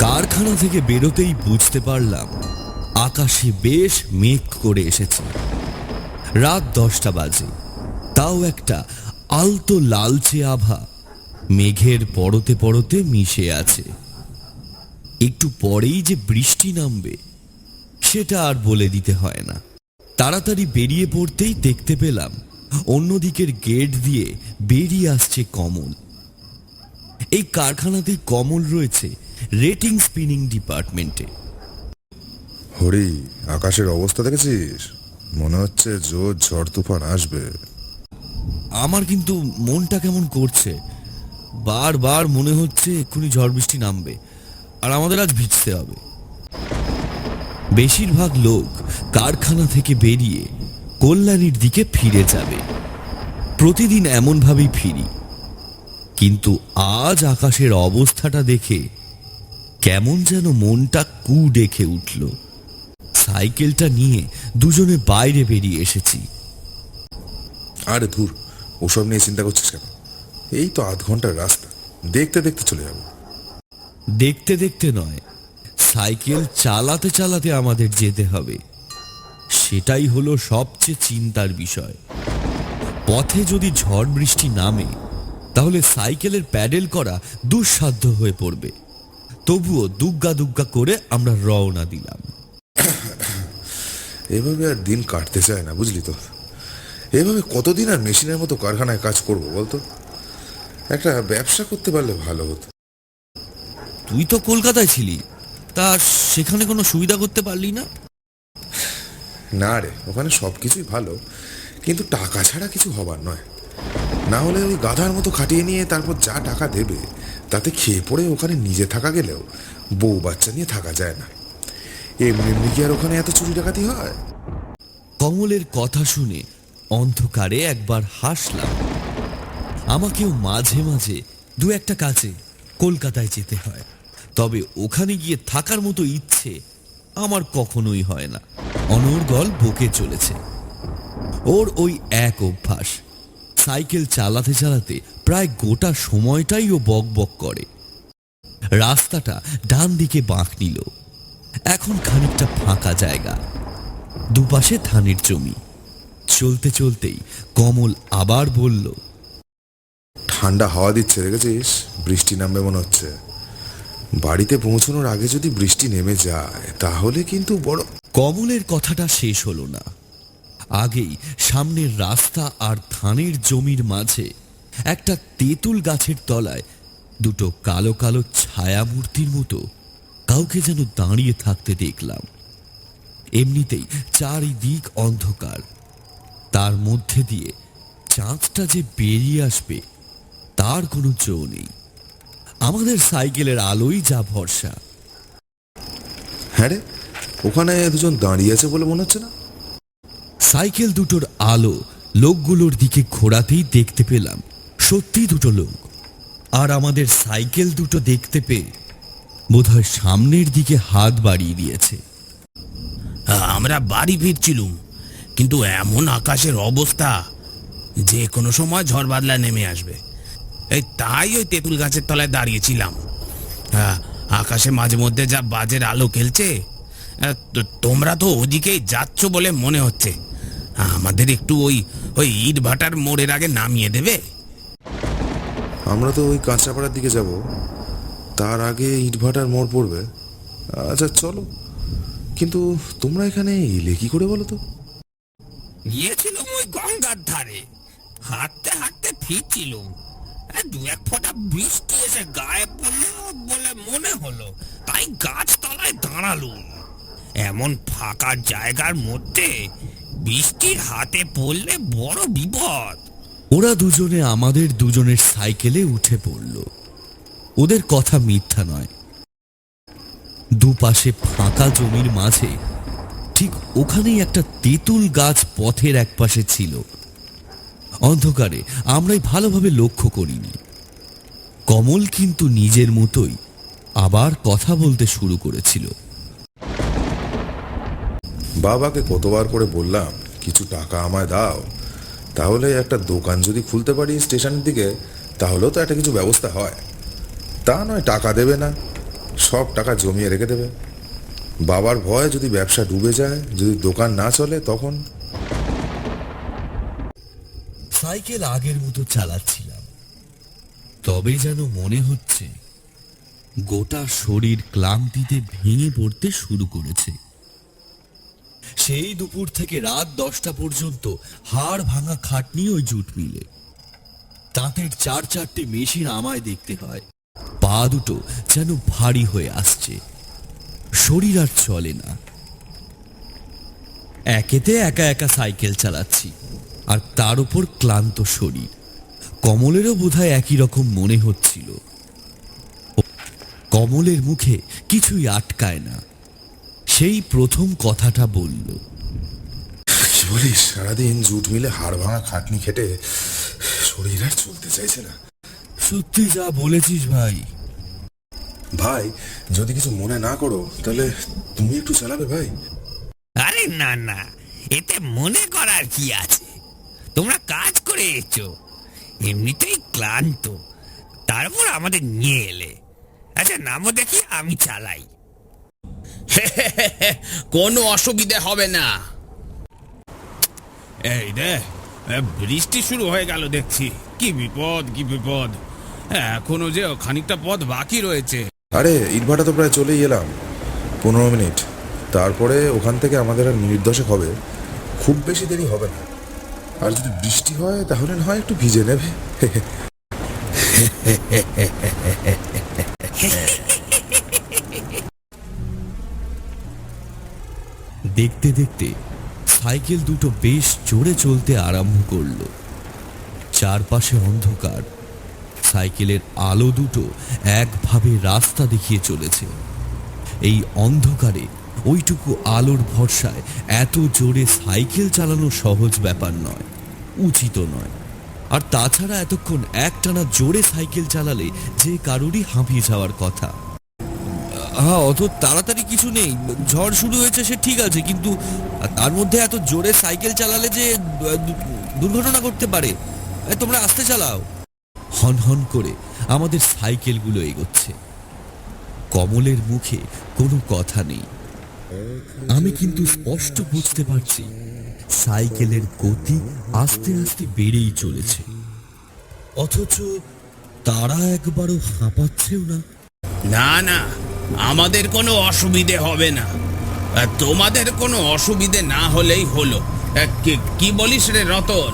কারখানা থেকে বেরোতেই বুঝতে পারলাম আকাশে বেশ মেঘ করে এসেছে। রাত 10টা বাজে, তাও একটা আলতো লালচে আভা মেঘের পরতে পরতে মিশে আছে। একটু পরেই যে বৃষ্টি নামবে সেটা আর বলে দিতে হয় না। তাড়াতাড়ি বেরিয়ে পড়তেই দেখতে পেলাম অন্যদিকের গেট দিয়ে বেরিয়ে আসছে কমল। এই কারখানাতেই কমল রয়েছে রেটিং স্পিনিং ডিপার্টমেন্টে। হরি, আকাশের অবস্থা দেখেছিস? মনে হচ্ছে জোর ঝড় তুফান আসবে। আমার কিন্তু মনটা কেমন করছে, বারবার মনে হচ্ছে এক্ষুনি ঝড় বৃষ্টি নামবে আর আমাদের আজ ভিজতে হবে। বেশিরভাগ লোক কারখানা থেকে বেরিয়ে কল্যাণীর দিকে ফিরে যাবে। প্রতিদিন এমনভাবেই ফিরি, কিন্তু আজ আকাশের অবস্থাটা দেখে কেমন যেন মনটা কু ডেকে উঠল। সাইকেলটা নিয়ে দুজনে বাইরে বেরিয়ে এসেছি। আরে ধুর, ওসব নিয়ে চিন্তা করছিস কেন? এই তো আধ ঘন্টার রাস্তা, দেখতে দেখতে চলে যাবো। দেখতে দেখতে নয়, সাইকেল চালাতে চালাতে আমাদের যেতে হবে। সেটাই হলো সবচেয়ে চিন্তার বিষয়। পথে যদি ঝড় বৃষ্টি নামে তাহলে সাইকেলের প্যাডেল করা দুঃসাধ্য হয়ে পড়বে। তবুও দুগ্গা দুগ্গা করে আমরা রওনা দিলাম। এভাবে আর দিন কাটতে চায় না, বুঝলি তো? এভাবে কতদিন আর মেশিনের মতো কারখানায় কাজ করবো বলতো? একটা ব্যবসা করতে পারলে ভালো হতো। তুই তো কলকাতায় ছিলি, তা সেখানে কোনো সুবিধা করতে পারলি না? না রে, ওখানে সবকিছুই ভালো, কিন্তু টাকা ছাড়া কিছু হবার নয়। না হলে ওই গাধার মতো খাটিয়ে নিয়ে তারপর যা টাকা দেবে তাতে খেয়ে পড়ে ওখানে নিজে থাকা গেলেও বউ বাচ্চা নিয়ে থাকা যায় না। এমনি এমনি কি আর ওখানে এত চুরি ডাকাতি হয়? কমলের কথা শুনে অন্ধকারে একবার হাসলাম। আমাকেও মাঝে মাঝে দু একটা কাজে কলকাতায় যেতে হয়, তবে ওখানে গিয়ে থাকার মতো ইচ্ছে আমার কখনোই হয় না। অনর্গল বকে চলেছে। ওর ওই এক অভ্যাস, সাইকেল চালাতে চালাতে প্রায় গোটা সময়টাই ও বক বক করে। রাস্তাটা ডান দিকে বাঁক নিল। এখন খানিকটা ফাঁকা জায়গা, দুপাশে ধানের জমি। চলতে চলতেই কমল আবার বলল, ঠান্ডা হাওয়া দিচ্ছে, দেখেছিস? বৃষ্টি নামবে মনে হচ্ছে। বাড়িতে পৌঁছানোর আগে যদি বৃষ্টি নেমে যায় তাহলে কিন্তু বড়। কমলের কথাটা শেষ হলো না। আগেই সামনের রাস্তা আর ধানের জমির মাঝে একটা তেঁতুল গাছের তলায় দুটো কালো কালো ছায়ামূর্তির মতো কাউকে যেন দাঁড়িয়ে থাকতে দেখলাম। এমনিতেই চারিদিক অন্ধকার, তার মধ্যে দিয়ে চাঁদটা যে বেরিয়ে আসবে তার কোনো জো নেই। আমাদের সাইকেলের আলোই যা ভরসা। হ্যাঁ রে, ওখানে দুজন দাঁড়িয়ে আছে বলে মনে হচ্ছে না? সাইকেল দুটোর আলো লোকগুলোর দিকে ঘোরাতেই দেখতে পেলাম সত্যি দুটো লোক। আর আমাদের সাইকেল দুটো দেখতে পেয়ে বোধহয় সামনের দিকে হাত বাড়িয়ে দিয়েছে। আমরা বাড়ি ফিরছিলুম, কিন্তু এমন আকাশের অবস্থা যে কোনো সময় ঝড় বাদলা নেমে আসবে। এই তাই ওই তেঁতুল গাছের তলায় দাঁড়িয়েছিলাম। আকাশে মাঝে মধ্যে যা বাজের আলো খেলছে। তোমরা তো ওদিকেই যাচ্ছ বলে মনে হচ্ছে। আমাদের একটু ওই ওই ইট ভাটার মোড়ের আগে নামিয়ে দেবে? আমরা তো ওই কাঁচরাপাড়ার দিকে যাব, তার আগে ইটভাটার মোড় পড়বে। আচ্ছা চলো, কিন্তু তোমরা এখানে এলে কি করে বলো তো? গিয়েছিলাম ওই গঙ্গার ধারে, হাঁটতে হাঁটতে ফিরছিলুম। দু এক ফোঁটা বৃষ্টি এসে গায়ে পড়লো বলে মনে হলো, তাই গাছতলায় দাঁড়ালুম। এমন ফাঁকা জায়গার মধ্যে বৃষ্টির হাতে পড়লে বড় বিপদ। ওরা দুজনে আমাদের দুজনের সাইকেলে উঠে পড়ল। ওদের কথা মিথ্যা নয়। দুপাশে ফাঁকা জমির মাঝে ঠিক ওখানেই একটা তেঁতুল গাছ পথের একপাশে ছিল। অন্ধকারে আমরাই ভালোভাবে লক্ষ্য করিনি। কমল কিন্তু নিজের মতোই আবার কথা বলতে শুরু করেছিল। বাবাকে কতবার করে বললাম কিছু টাকা আমায় দাও, তাহলে একটা দোকান যদি খুলতে পারি স্টেশনের দিকে তাহলেও তো একটা কিছু ব্যবস্থা হয়। তা নয় টাকা দেবে না, সব টাকা জমিয়ে রেখে দেবে। বাবার ভয় যদি ব্যবসা ডুবে যায়, যদি দোকান না চলে, তখন সাইকেল আগের মতো চালাচ্ছিলাম, তবে যেন মনে হচ্ছে গোটা শরীর ক্লান্তিতে ভেঙে পড়তে শুরু করেছে। সেই দুপুর থেকে রাত 10টা পর্যন্ত হাড় ভাঙা খাটনি ওই জুট মিলে। তাঁতের 4-4টে মেশিন আমায় দেখতে হয়। পা দুটো যেন ভারী হয়ে আসছে, শরীর আর চলে না। একেতে একা একা সাইকেল চালাচ্ছি, আর তার উপর ক্লান্ত শরীর। কমলেরও বোধহয় একই রকম মনে হচ্ছিল। কমলের মুখে কিছুই আটকায় না। সেই প্রথম কথাটা বলল, কি বলিস, সারাদিন জুট মিলে হাড় ভাঙা খাটনি খেটে শরীর আর চলতে চাইছে না। সত্যি যা বলেছিস ভাই। ভাই, যদি কিছু মনে না করো তাহলে তুমি একটু চালাবে ভাই। আরে না না, এতে মনে করার কি আছে? তোমরা কাজ করে এসছো, এমনিতেই ক্লান্ত, তারপর আমাদের নিয়ে এলে। আচ্ছা নামো দেখি, আমি চালাই। কোনো অসুবিধে হবে না। এই রে, বৃষ্টি শুরু হয়ে গেল দেখছি। কি বিপদ, কি বিপদ! এখনো যে খানিকটা পথ বাকি রয়েছে। আরে ইটভাটা তো প্রায় চলেই এলাম, 15 মিনিট। তারপরে ওখান থেকে আমাদের আর মিনিট 10 হবে, খুব বেশি দেরি হবে না। আর যদি বৃষ্টি হয় তাহলে না হয় একটু ভিজে নেবে। দেখতে দেখতে সাইকেল দুটো বেশ জোরে চলতে আরম্ভ করলো। চারপাশে অন্ধকার, সাইকেলের আলো দুটো একভাবে রাস্তা দেখিয়ে চলেছে। এই অন্ধকারে ওইটুকু আলোর ভরসায় এত জোরে সাইকেল চালানো সহজ ব্যাপার নয়, উচিত নয়। আর তাছাড়া এতক্ষণ একটানা জোরে সাইকেল চালালে যে কারোরই হাঁপিয়ে যাওয়ার কথা। হ্যাঁ, অত তাড়াতাড়ি কিছু নেই, ঝড় শুরু হয়েছে সে ঠিক আছে, কিন্তু তার মধ্যে এত জোরে সাইকেল চালালে যে দুর্ঘটনা ঘটতে পারে। তোমরা আস্তে চালাও। হন হন করে আমাদের সাইকেলগুলো এগোচ্ছে। কমলের মুখে কোনো কথা নেই, আমি কিন্তু স্পষ্ট বুঝতে পারছি সাইকেলের গতি আস্তে আস্তে বেড়েই চলেছে, অথচ তারা একবারও হাঁপাচ্ছেও না। না না, আমাদের কোনো অসুবিধে হবে না। তোমাদের কোনো অসুবিধে না হলেই হলো। কি বলিস রে রতন?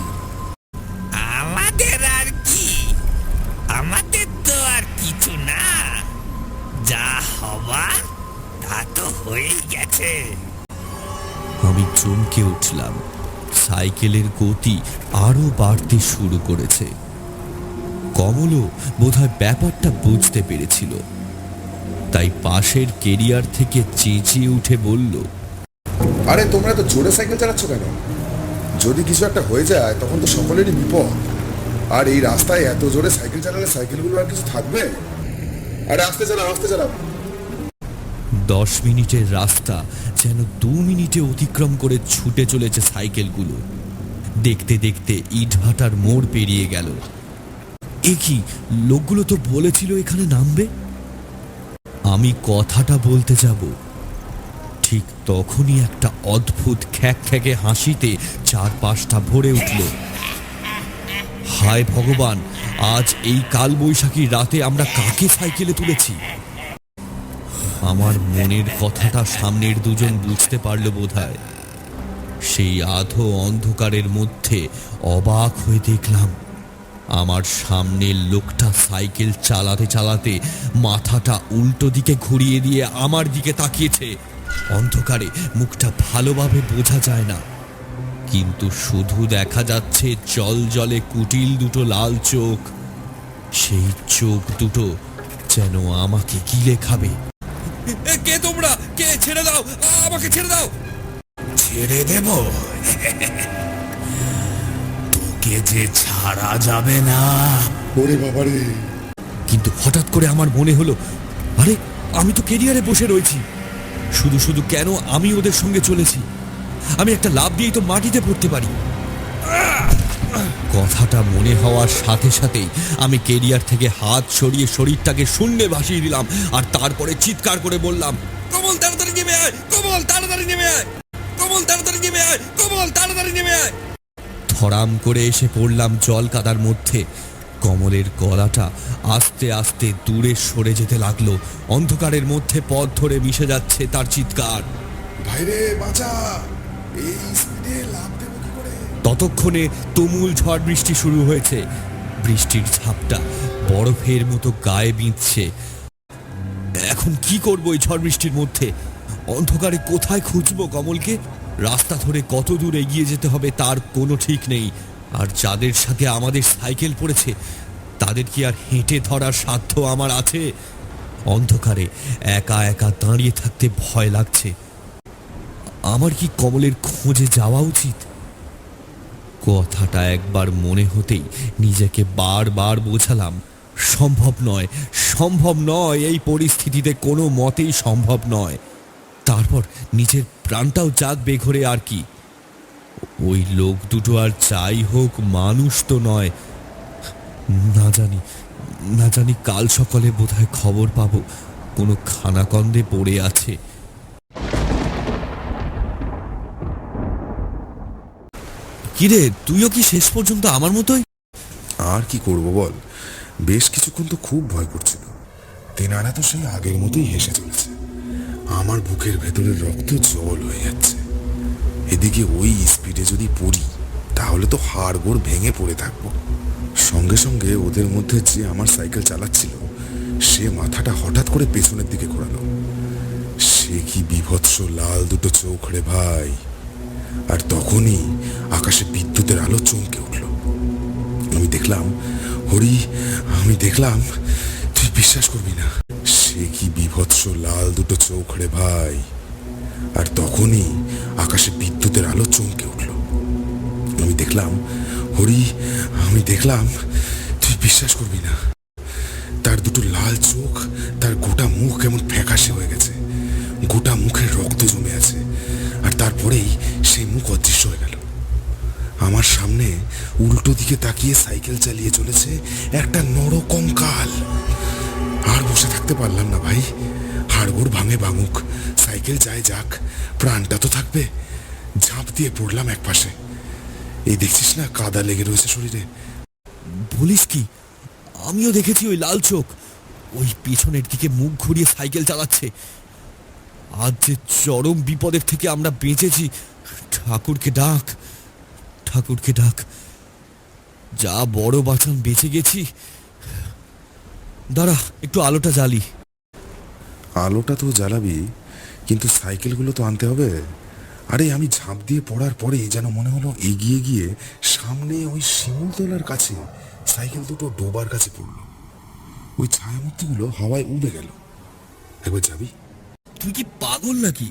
আমাদের আর কি, আমাদের তো আর কিছু না, যা হবার তা তো হয়েই গেছে। আমি চমকে উঠলাম। সাইকেলের গতি আরো বাড়তে শুরু করেছে। কমলও বোধহয় ব্যাপারটা বুঝতে পেরেছিল, তাই পাশের কেরিয়ার থেকে চেঁচিয়ে উঠে বলল, আরে তোমরা তো জোরে সাইকেল চালাচ্ছ কেন? যদি কিছু একটা হয়ে যায় তখন তো সকলেরই বিপদ। আর এই রাস্তায় এত জোরে সাইকেল চালালে সাইকেলগুলো আর কিছু থাকবে? আরে আস্তে চালাও, আস্তে চালাও। 10 মিনিটের রাস্তা যেন 2 মিনিটে অতিক্রম করে ছুটে চলেছে সাইকেলগুলো। দেখতে দেখতে ইটভাটার মোড় পেরিয়ে গেল। এ কি, লোকগুলো তো বলেছিল এখানে নামবে। আমি কথাটা বলতে যাব, ঠিক তখনই একটা অদ্ভুত খ্যাকখ্যাকে হাসিতে চারপাশটা ভরে উঠল। হায় ভগবান, আজ এই কালবৈশাখী রাতে আমরা কাকে সাইকেলে তুলেছি? আমার মনের কথাটা সামনের দুজন বুঝতে পারল বোধহয়। সেই আধো অন্ধকারের মধ্যে অবাক হয়ে দেখলাম আমার সামনের লোকটা সাইকেল চালাতে চালাতে মাথাটা উল্টো দিকে ঘুরিয়ে দিয়ে আমার দিকে তাকিয়েছে। অন্ধকারে মুখটা ভালোভাবে বোঝা যায় না, কিন্তু শুধু দেখা যাচ্ছে জলজলে কুটিল দুটো লাল চোখ। সেই চোখ দুটো যেন আমাকে গিলে খাবে। কে তোমরা? কে? ছেড়ে দাও, আমাকে ছেড়ে দাও। ছেড়ে দেব? তোকে যে ছাড়া যাবে না। ওরে বাবারে! কিন্তু হঠাৎ করে আমার মনে হলো, আরে আমি তো কেরিয়ারে বসে রয়েছি, শুধু শুধু কেন আমি ওদের সঙ্গে চলেছি? আমি একটা লাফ দিয়েই তো মাটিতে পড়তে পারি। কথাটা মনে হওয়ার সাথে সাথেই আমি কেরিয়ার থেকে হাত সরিয়ে শরীরটাকে শূন্যে ভাসিয়ে দিলাম, আর তারপরে চিৎকার করে বললাম, কমল তাড়াতাড়ি নেমে আয়, কমল তাড়াতাড়ি নেমে আয়, কমল তাড়াতাড়ি নেমে আয়, কমল তাড়াতাড়ি নেমে আয়। ধরাম করে এসে পড়লাম জল কাদার মধ্যে। কমলের গলাটা আস্তে আস্তে দূরে সরে যেতে লাগলো। অন্ধকারের মধ্যে পথ ধরে মিশে যাচ্ছে তার চিৎকার। ভাইরে বাঁচা, এই স্পিডে লাফ দেবো কি করে? ততক্ষণে তুমুল ঝড় বৃষ্টি শুরু হয়েছে। বৃষ্টির ঝাপটা বরফের মতো গায়ে বিঁধছে। এখন কি করব এই ঝড় বৃষ্টির মধ্যে? অন্ধকারে কোথায় খুঁজবো কমলকে? রাস্তা ধরে কত দূর এগিয়ে যেতে হবে তার কোনো ঠিক নেই। আর যাদের সাথে আমাদের সাইকেল পড়েছে তাদের কি আর হেঁটে ধরার সাধ্য আমার আছে? অন্ধকারে একা একা দাঁড়িয়ে থাকতে ভয় লাগছে। আমার কি কমলের খোঁজে যাওয়া উচিত? কথাটা একবার মনে হতেই নিজেকে বারবার বোঝালাম, সম্ভব নয়, সম্ভব নয়, এই পরিস্থিতিতে কোনো মতেই সম্ভব নয়। তারপর নিজের প্রাণটাও যাক বেঘরে আর কি। ওই লোক দুটো আর যাই হোক মানুষ তো নয়। না জানি কাল সকালে বোধহয় খবর পাবো কোনো খানাকন্দে পড়ে আছে। কিরে, তুইও কি শেষ পর্যন্ত আমার মতোই? আর কি করব বল, বেশ কিছুক্ষণ তো খুব ভয় করছিল। তেনারা তো সেই আগের মতোই হেসে চলেছে। আমার বুকের ভেতরের রক্ত জল হয়ে যাচ্ছে। এদিকে ওই স্পিডে যদি পড়ি তাহলে তো হাড়গোড় ভেঙে পড়ে থাকবো। সঙ্গে সঙ্গে ওদের মধ্যে যে আমার সাইকেল চালাচ্ছিল সে মাথাটা হঠাৎ করে পেছনের দিকে ঘোরালো। সে কি বিভৎস লাল দুটো চোখ রে ভাই! আর তখনই আকাশে বিদ্যুতের আলো চমকে উঠল। আমি দেখলাম আমি দেখলাম, তুই বিশ্বাস করবি না, সে কি বিভৎস লাল দুটো চোখ রে ভাই! আর তখনই আকাশে বিদ্যুতের আলো চমকে উঠল। আমি দেখলাম, তুই বিশ্বাস করবি না, তার দুটো লাল চোখ, তার গোটা মুখ কেমন ফ্যাকাশে হয়ে গেছে, গোটা মুখের রক্ত জমে আছে। আর তারপরেই সেই মুখ অদৃশ্য হয়ে গেল। আমার সামনে উল্টো দিকে তাকিয়ে সাইকেল চালিয়ে চলেছে একটা নরকঙ্কাল। আর বসে থাকতে পারলাম না ভাই। হাড়গোড় ভাঙুক, সাইকেল যায় যাক, প্রাণটা তো থাকবে। ঝাঁপ দিয়ে পড়লাম এক পাশে। এই দেখছিস না, কাদা লেগে রয়েছে শরীরে। বলিস কি? আমিও দেখেছি ওই লাল চোখ। ওই পিছনের দিকে মুখ ঘুরিয়ে সাইকেল চালাচ্ছে। আজ যে চরম বিপদের থেকে আমরা বেঁচেছি, ঠাকুরকে ডাক, ঠাকুরকে ডাক। যা বড় বাঁচান বেঁচে গেছি। দাঁড়া, একটু আলোটা জ্বালি। আলোটা তো জ্বালাবি, কিন্তু সাইকেলগুলো তো আনতে হবে। আরে আমি ঝাঁপ দিয়ে পড়ার পরেই যেন মনে হলো এগিয়ে গিয়ে সামনে ওই শিমুলতলার কাছে সাইকেল দুটো ডোবার কাছে পড়লো। ওই ছায়ামূর্তিগুলো হাওয়ায় উড়ে গেল। একবার যাবি? তুই কি পাগল নাকি?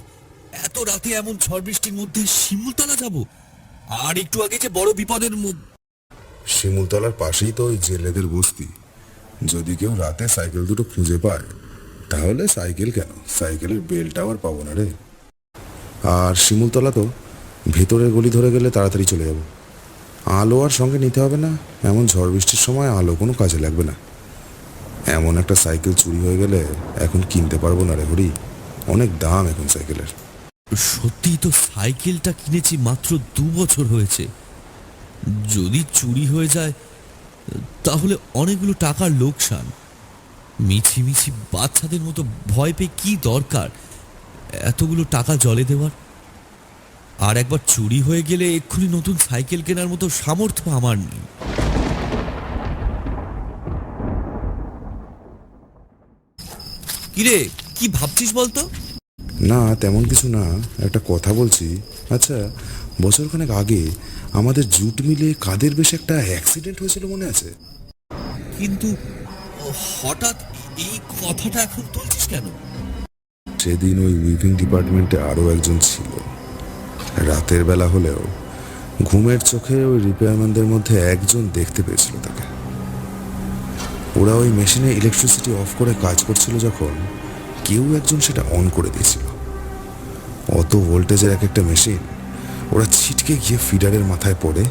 এত রাতে এমন ঝড় বৃষ্টির মধ্যে শিমুলতলা যাব? আর একটু আগে যে বড় বিপদের শিমুলতলার পাশেই তো ওই জেলেদের বস্তি। যদি কেউ রাতে সাইকেল দুটো খুঁজে পায় তাহলে সাইকেল কেন, সাইকেলের বেলটাও আর পাবো না রে। আর শিমুলতলা তো ভেতরের গলি ধরে গেলে তাড়াতাড়ি চলে যাব। আলো আর সঙ্গে নিতে হবে না, এমন ঝড় বৃষ্টির সময় আলো কোনো কাজে লাগবে না। এমন একটা সাইকেল চুরি হয়ে গেলে এখন কিনতে পারবো না রে হরি, অনেক দাম এখন সাইকেলের। সত্যি তো সাইকেলটা কিনেছি মাত্র 2 বছর হয়েছে। যদি চুরি হয়ে যায় তাহলে অনেকগুলো টাকার লোকসান। মিছি বাচ্চাদের মতো ভয় পেয়ে কি দরকার এতগুলো টাকা জলে দেওয়ার? আর একবার চুরি হয়ে গেলে এক্ষুনি নতুন সাইকেল কেনার মতো সামর্থ্য আমার নেই। কিরে, কি ভাবছিস বলতো? না তেমন কিছু না, একটা কথা বলছি। আচ্ছা, বছরখানেক আগে আমাদের জুট মিলে কাদের বেশ একটা অ্যাক্সিডেন্ট হয়েছিল, মনে আছে? কিন্তু হঠাৎ এই কথাটা এখন তুলছিস কেন? সেদিন ওই উইভিং ডিপার্টমেন্টে আরও একজন ছিল। রাতের বেলা হলেও ঘুমের চোখে ওই রিপেয়ারম্যানদের মধ্যে একজন দেখতে পেয়েছিল তাকে। ওরা ওই মেশিনে ইলেকট্রিসিটি অফ করে কাজ করছিল, যখন কেউ একজন সেটা অন করে দিয়েছিল। অত ভোল্টেজের এক একটা মেশিন ওরা ছিটকে গিয়ে ফিডারের মাথায় পড়ে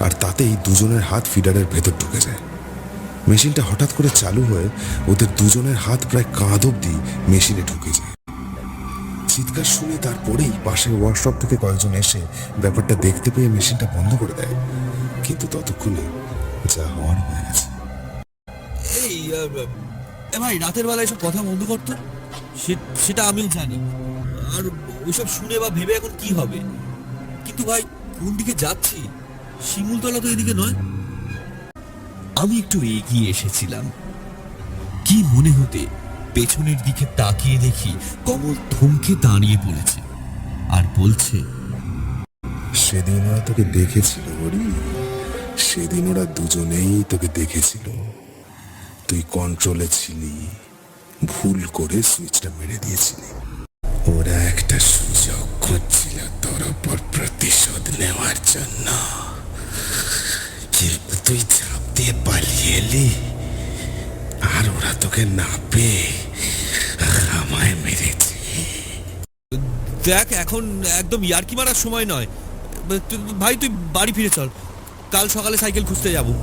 আর তাতেই দুজনের হাত ফিডারের ভেতর ঢুকে যায়। মেশিনটা হঠাৎ করে চালু হয়ে ওদের দুজনের হাত প্রায় কাঁধ অব্দি মেশিনে ঢুকে যায়। চিৎকার শুনে তারপরেই পাশের ওয়ার্কশপ থেকে কয়েকজন এসে ব্যাপারটা দেখতে পেয়ে মেশিনটা বন্ধ করে দেয়, কিন্তু ততক্ষণে যা হওয়ার হয়ে গেছে। এই ভাই, রাতের বেলা এসব কথা বন্ধ করতো, সেটা আমিও জানি। আর ওইসব শুনে বা ভেবে এখন কি হবে? কিন্তু ভাই, কোন দিকে যাচ্ছি? শিমুলতলা তো এদিকে নয়। আমি একটু এগিয়ে এসেছিলাম। কি মনে হতে পেছনের দিকে তাকিয়ে দেখি কমল থমকে দাঁড়িয়ে পড়েছে আর বলছে, সেদিন ওরা তোকে দেখেছিল হরি, সেদিন ওরা দুজনেই তোকে দেখেছিল। তুই কন্ট্রোলে ছিলি, ভুল করে সুইচটা মেরে দিয়েছিলি। ওরা একটা সুযোগ খুঁজছিল তোর ওপর প্রতিশোধ নেওয়ার জন্য, কিন্তু তুই ঝাঁপ দিয়ে পালিয়ে এলি, আর ওরা তোকে না পেয়ে আমায় মেরেছে। দেখ, এখন একদম ইয়ার্কি মারার সময় নয় ভাই, তুই বাড়ি ফিরে চল, কাল সকালে সাইকেল খুঁজতে যাবো।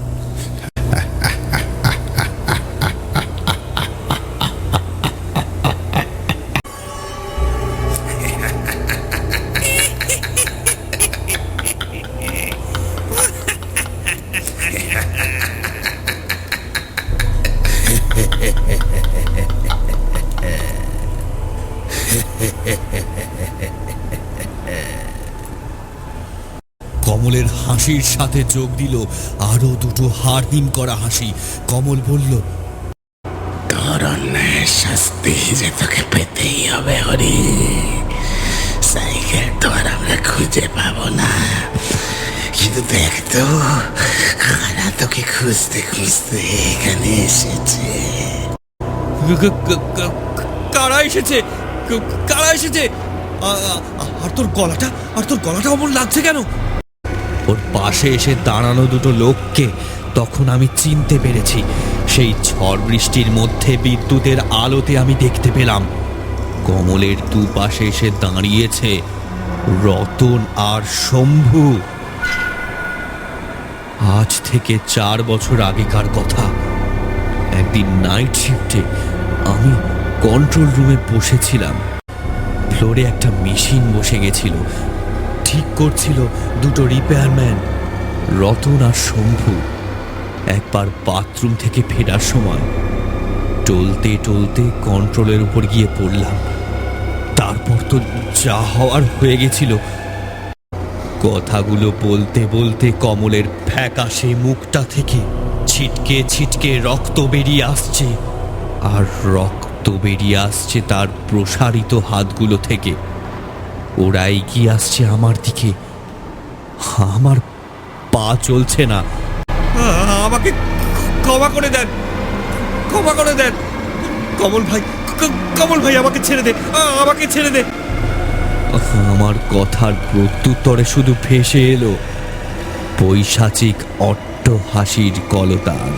কমলের হাসির সাথে যোগ দিল আরো দুটো হাড়হিম করা হাসি। কমল বলল, তোর অন্যায়ের শাস্তি যে তোকে পেতেই হবে হরি। সাইকেল তো আর আমরা খুঁজে পাবো না, কিন্তু দেখ তো, কারা তোকে খুঁজতে খুঁজতে এখানে এসেছে। কারা এসেছে? কারা এসেছে? আর তোর গলাটা অমন লাগছে কেন? ওর পাশে এসে দাঁড়ানো দুটো লোককে তখন আমি চিনতে পেরেছি। সেই ঝড় বৃষ্টির মধ্যে বিদ্যুতের আলোতে আমি দেখতে পেলাম কমলের দুপাশে এসে দাঁড়িয়েছে রতন আর শম্ভু। আজ থেকে 4 বছর আগেকার কথা। একদিন নাইট শিফটে আমি কন্ট্রোল রুমে বসেছিলাম। ফ্লোরে একটা মেশিন বসে গেছিল, ঠিক করছিল দুটো রিপেয়ারম্যান, রতন আর শম্ভু। একবার বাথরুম থেকে ফেরার সময় টলতে টলতে কন্ট্রোলের উপর গিয়ে পড়লাম। তারপর তো যা হওয়ার হয়ে গেছিল। কথাগুলো বলতে বলতে কমলের ফ্যাকাশে মুখটা থেকে ছিটকে ছিটকে রক্ত বেরিয়ে আসছে, আর রক্ত বেরিয়ে আসছে তার প্রসারিত হাতগুলো থেকে। ওরা এগিয়ে আসছে আমার দিকে। আমার পা চলছে না। আমাকে ক্ষমা করে দেন, ক্ষমা করে দেন কমল ভাই, কমল ভাই, আমাকে ছেড়ে দে, আমাকে ছেড়ে দে। আমার কথার প্রত্যুত্তরে শুধু ভেসে এলো পৈশাচিক অট্ট হাসির কলতান।